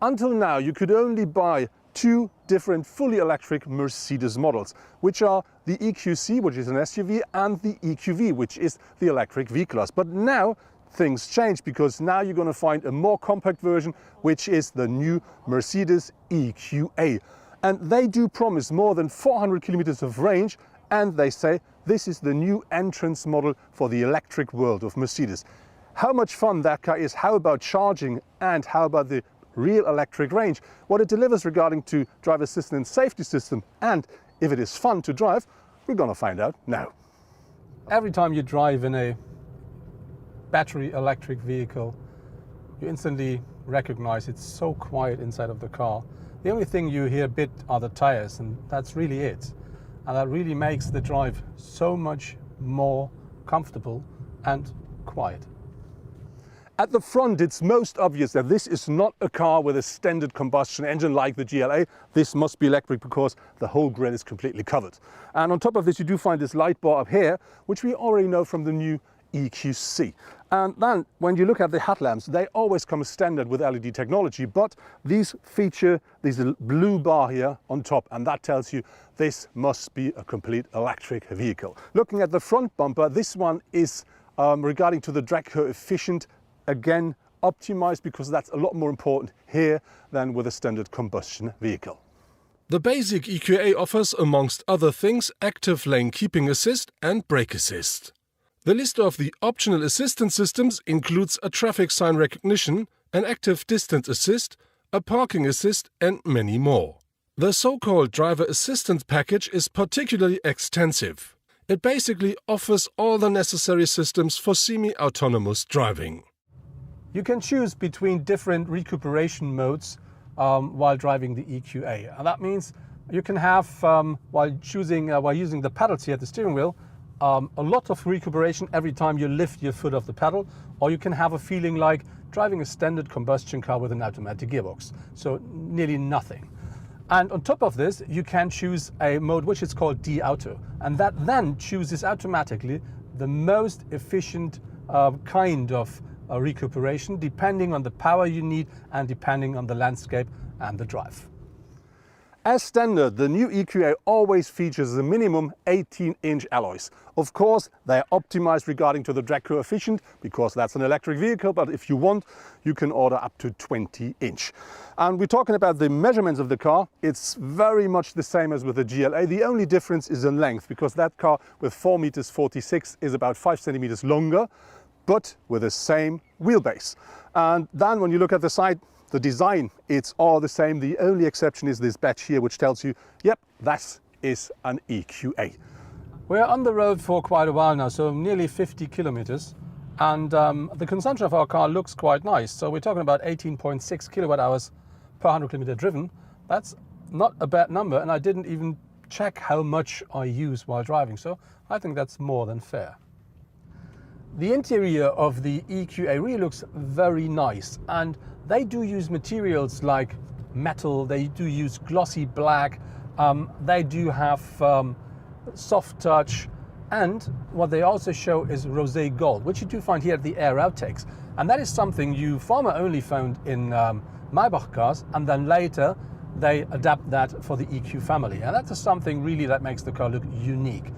Until now, you could only buy two different fully electric Mercedes models, which are the EQC, which is an SUV, and the EQV, which is the electric V-Class. But now things change, because now you're going to find a more compact version, which is the new Mercedes EQA. And they do promise more than 400 kilometers of range, and they say this is the new entrance model for the electric world of Mercedes. How much fun that car is, how about charging, and how about the real electric range, what it delivers regarding to driver assistance and safety system, and if it is fun to drive, we're going to find out now. Every time you drive in a battery electric vehicle, you instantly recognize it's so quiet inside of the car. The only thing you hear a bit are the tires, and that's really it. And that really makes the drive so much more comfortable and quiet. At the front, it's most obvious that this is not a car with a standard combustion engine like the GLA. This must be electric because the whole grille is completely covered. And on top of this, you do find this light bar up here, which we already know from the new EQC. And then when you look at the headlamps, they always come standard with LED technology, but these feature this blue bar here on top, and that tells you this must be a complete electric vehicle. Looking at the front bumper, this one is regarding to the drag coefficient, again optimized, because that's a lot more important here than with a standard combustion vehicle. The basic EQA offers, amongst other things, active lane keeping assist and brake assist. The list of the optional assistance systems includes a traffic sign recognition, an active distance assist, a parking assist, and many more. The so-called driver assistance package is particularly extensive. It basically offers all the necessary systems for semi-autonomous driving. You can choose between different recuperation modes while driving the EQA. And that means you can have, while using the pedals here at the steering wheel, a lot of recuperation every time you lift your foot off the pedal, or you can have a feeling like driving a standard combustion car with an automatic gearbox. So nearly nothing. And on top of this, you can choose a mode which is called D-Auto. And that then chooses automatically the most efficient kind of recuperation, depending on the power you need and depending on the landscape and the drive. As standard, the new EQA always features a minimum 18-inch alloys. Of course, they are optimized regarding to the drag coefficient, because that's an electric vehicle, but if you want, you can order up to 20-inch. And we're talking about the measurements of the car. It's very much the same as with the GLA. The only difference is in length, because that car with 4.46 meters is about 5 centimeters longer, but with the same wheelbase. And then when you look at the side, the design, it's all the same. The only exception is this badge here, which tells you, yep, that is an EQA. We're on the road for quite a while now, so nearly 50 kilometers. And the consumption of our car looks quite nice. So we're talking about 18.6 kilowatt hours per 100 kilometer driven. That's not a bad number, and I didn't even check how much I use while driving. So I think that's more than fair. The interior of the EQA really looks very nice, and they do use materials like metal, they do use glossy black, they do have soft touch, and what they also show is rosé gold, which you do find here at the Air Outtakes. And that is something you formerly only found in Maybach cars, and then later they adapt that for the EQ family. And that's something really that makes the car look unique.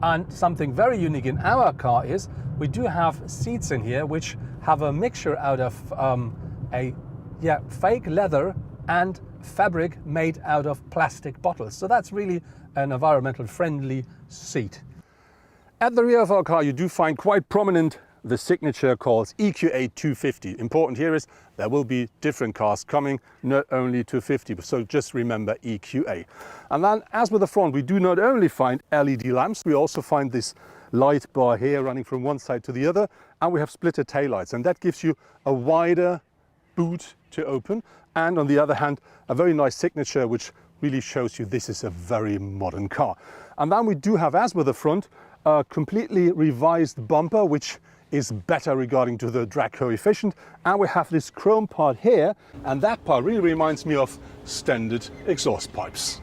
And something very unique in our car is we do have seats in here which have a mixture out of fake leather and fabric made out of plastic bottles. So that's really an environmental friendly seat. At the rear of our car, you do find quite prominent the signature called EQA 250. Important here is there will be different cars coming, not only 250, so just remember EQA. And then as with the front, we do not only find LED lamps, we also find this light bar here running from one side to the other, and we have splitter taillights, and that gives you a wider boot to open, and on the other hand, a very nice signature which really shows you this is a very modern car. And then we do have, as with the front, a completely revised bumper, which is better regarding to the drag coefficient, and we have this chrome part here, and that part really reminds me of standard exhaust pipes.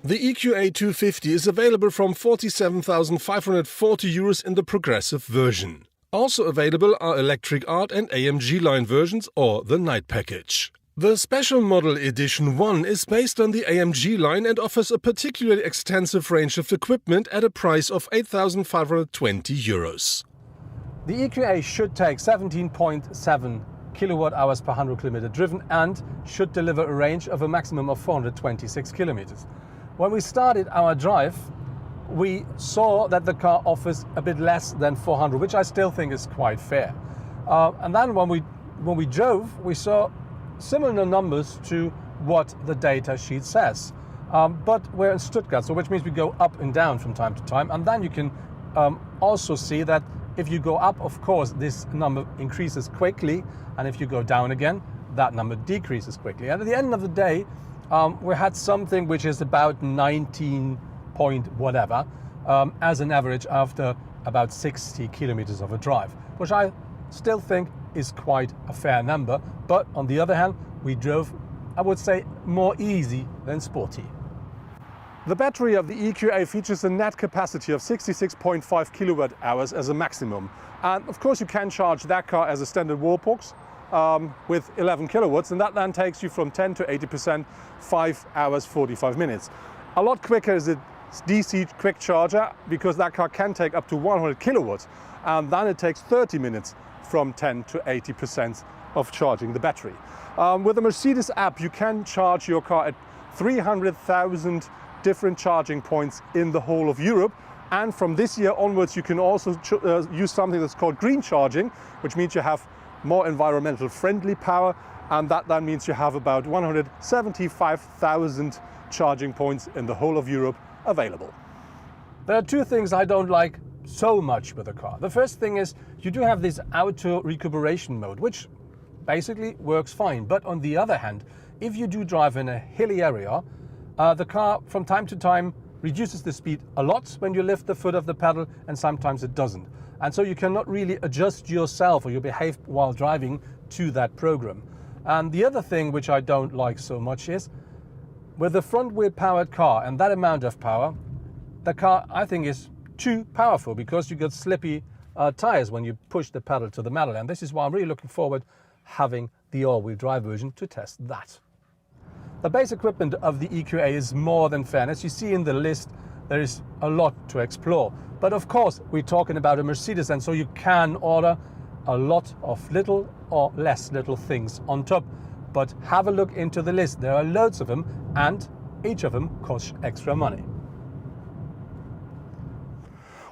The EQA 250 is available from 47,540 euros in the progressive version. Also available are Electric Art and AMG line versions or the Night package. The Special Model Edition 1 is based on the AMG line and offers a particularly extensive range of equipment at a price of €8,520. The EQA should take 17.7 kilowatt hours per 100 kilometer driven and should deliver a range of a maximum of 426 kilometers. When we started our drive, we saw that the car offers a bit less than 400, which I still think is quite fair. And then when we drove, we saw similar numbers to what the data sheet says. But we're in Stuttgart, so which means we go up and down from time to time. And then you can also see that if you go up, of course, this number increases quickly. And if you go down again, that number decreases quickly. And at the end of the day, we had something which is about 19 point whatever as an average after about 60 kilometers of a drive, which I still think is quite a fair number. But on the other hand, we drove, I would say, more easy than sporty. The battery of the EQA features a net capacity of 66.5 kilowatt hours as a maximum. And of course you can charge that car as a standard wallbox with 11 kilowatts, and that then takes you from 10 to 80%, 5 hours 45 minutes. A lot quicker is a DC quick charger, because that car can take up to 100 kilowatts, and then it takes 30 minutes from 10 to 80% of charging the battery. With the Mercedes app, you can charge your car at 300,000 different charging points in the whole of Europe. And from this year onwards, you can also use something that's called green charging, which means you have more environmental friendly power. And that then means you have about 175,000 charging points in the whole of Europe available. There are two things I don't like so much with the car. The first thing is you do have this auto recuperation mode, which basically works fine. But on the other hand, if you do drive in a hilly area, the car from time to time reduces the speed a lot when you lift the foot of the pedal, and sometimes it doesn't. And so you cannot really adjust yourself or your behavior while driving to that program. And the other thing which I don't like so much is with a front wheel powered car and that amount of power, the car I think is too powerful, because you get slippy tires when you push the pedal to the metal. And this is why I'm really looking forward having the all-wheel drive version to test that. The base equipment of the EQA is more than fair. As you see in the list, there is a lot to explore. But of course, we're talking about a Mercedes, and so you can order a lot of little or less little things on top. But have a look into the list. There are loads of them, and each of them costs extra money.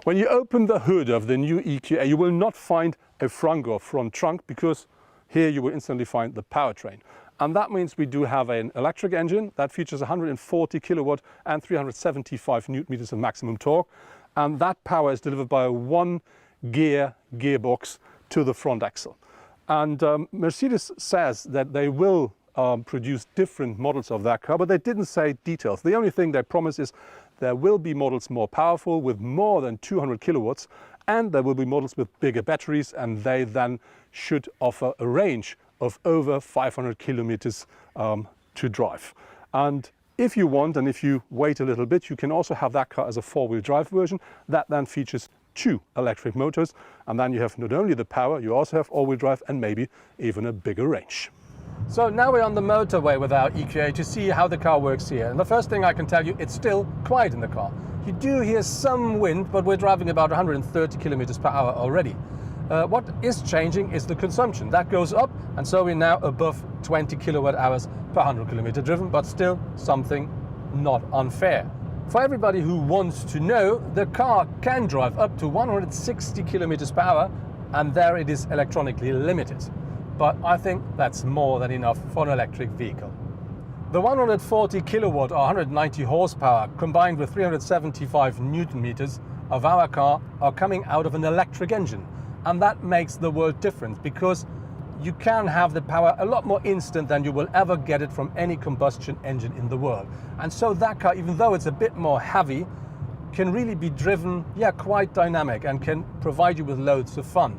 When you open the hood of the new EQA, you will not find a front or front trunk, because here you will instantly find the powertrain. And that means we do have an electric engine that features 140 kilowatt and 375 newton meters of maximum torque. And that power is delivered by a one-gear gearbox to the front axle. And Mercedes says that they will produce different models of that car, but they didn't say details. The only thing they promise is there will be models more powerful with more than 200 kilowatts, and there will be models with bigger batteries, and they then should offer a range of over 500 kilometers to drive. And if you want, and if you wait a little bit, you can also have that car as a four-wheel drive version that then features 2 electric motors, and then you have not only the power, you also have all-wheel drive and maybe even a bigger range. So now we're on the motorway with our EQA to see how the car works here. And the first thing I can tell you, it's still quiet in the car. You do hear some wind, but we're driving about 130 kilometers per hour already. What is changing is the consumption. That goes up, and so we're now above 20 kilowatt hours per 100 kilometer driven, but still something not unfair. For everybody who wants to know, the car can drive up to 160 kilometers per hour, and there it is electronically limited. But I think that's more than enough for an electric vehicle. The 140 kilowatt or 190 horsepower combined with 375 newton meters of our car are coming out of an electric engine. And that makes the world different, because you can have the power a lot more instant than you will ever get it from any combustion engine in the world. And so that car, even though it's a bit more heavy, can really be driven, quite dynamic, and can provide you with loads of fun.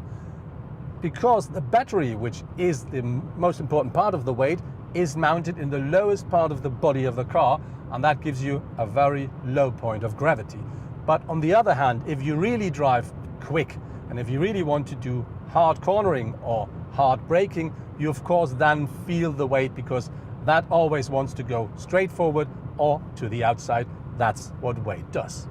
Because the battery, which is the most important part of the weight, is mounted in the lowest part of the body of the car, and that gives you a very low point of gravity. But on the other hand, if you really drive quick, and if you really want to do hard cornering or hard braking, you of course then feel the weight, because that always wants to go straight forward or to the outside. That's what weight does.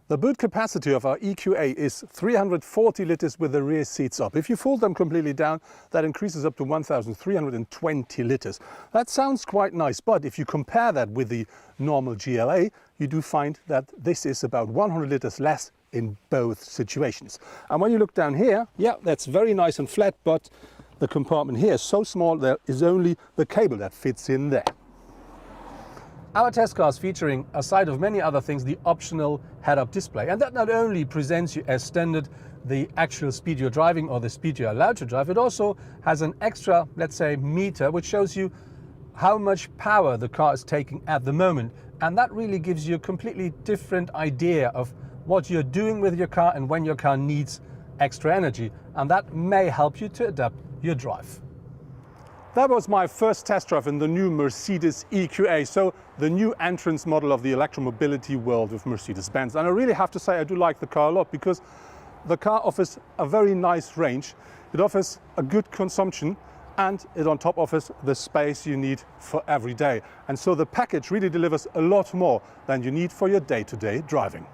The boot capacity of our EQA is 340 litres with the rear seats up. If you fold them completely down, that increases up to 1,320 litres. That sounds quite nice, but if you compare that with the normal GLA, you do find that this is about 100 litres less in both situations. And when you look down here, yeah, that's very nice and flat, but the compartment here is so small there is only the cable that fits in there. Our test car is featuring, aside of many other things, the optional head-up display. And that not only presents you as standard the actual speed you're driving or the speed you're allowed to drive, it also has an extra, let's say, meter, which shows you how much power the car is taking at the moment. And that really gives you a completely different idea of what you're doing with your car and when your car needs extra energy. And that may help you to adapt your drive. That was my first test drive in the new Mercedes EQA, so the new entrance model of the electromobility world of Mercedes-Benz. And I really have to say I do like the car a lot, because the car offers a very nice range, it offers a good consumption, and it on top offers the space you need for every day. And so the package really delivers a lot more than you need for your day-to-day driving.